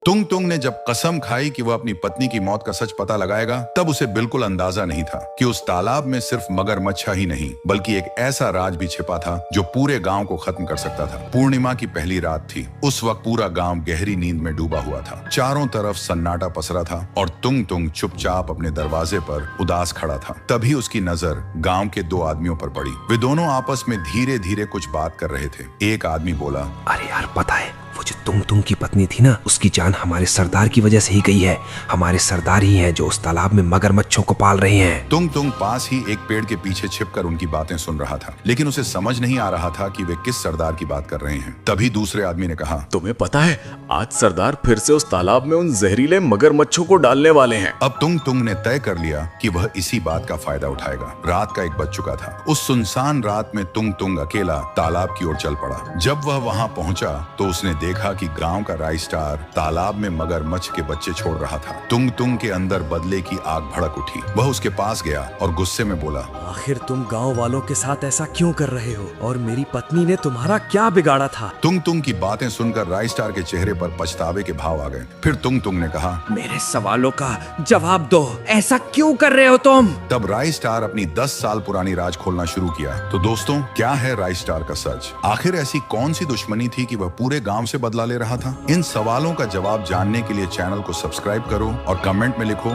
तुंग तुंग ने जब कसम खाई कि वह अपनी पत्नी की मौत का सच पता लगाएगा, तब उसे बिल्कुल अंदाजा नहीं था कि उस तालाब में सिर्फ मगरमच्छा ही नहीं बल्कि एक ऐसा राज भी छिपा था जो पूरे गांव को खत्म कर सकता था। पूर्णिमा की पहली रात थी। उस वक्त पूरा गांव गहरी नींद में डूबा हुआ था। चारों तरफ सन्नाटा पसरा था और तुंग तुंग चुपचाप अपने दरवाजे पर उदास खड़ा था। तभी उसकी नजर गांव के दो आदमियों पर पड़ी। वे दोनों आपस में धीरे धीरे कुछ बात कर रहे थे। एक आदमी बोला, अरे यार, पता है वो जो तुंग की पत्नी थी ना, उसकी जान हमारे सरदार की वजह से ही गई है। हमारे सरदार ही हैं जो उस तालाब में मगरमच्छों को पाल रहे हैं। तुंग पास ही एक पेड़ के पीछे छिपकर उनकी बातें सुन रहा था, लेकिन उसे समझ नहीं आ रहा था कि वे किस सरदार की बात कर रहे हैं। तभी दूसरे आदमी ने कहा, तुम्हें पता है आज सरदार फिर से उस तालाब में उन जहरीले मगरमच्छों को डालने वाले हैं। अब तुंग ने तय कर लिया कि वह इसी बात का फायदा उठाएगा। रात का 1 बज चुका था। उस सुनसान रात में तुंग अकेला तालाब की ओर चल पड़ा। जब वह वहां पहुंचा तो उसने देखा कि गांव का राई स्टार तालाब में मगरमच्छ के बच्चे छोड़ रहा था। तुंग के अंदर बदले की आग भड़क उठी। वह उसके पास गया और गुस्से में बोला, आखिर तुम गांव वालों के साथ ऐसा क्यों कर रहे हो? और मेरी पत्नी ने तुम्हारा क्या बिगाड़ा था? तुंग की बातें सुनकर राई स्टार के चेहरे पर पछतावे के भाव आ गए। फिर तुंग ने कहा, मेरे सवालों का जवाब दो। ऐसा क्यों कर रहे हो तुम? तब राई स्टार अपनी 10 साल पुरानी राज खोलना शुरू किया। तो दोस्तों, क्या है राई स्टार का सच? आखिर ऐसी कौन सी दुश्मनी थी कि वह पूरे गांव से बदला ले रहा था? इन सवालों का जवाब जानने के लिए चैनल को सब्सक्राइब करो और कमेंट में लिखो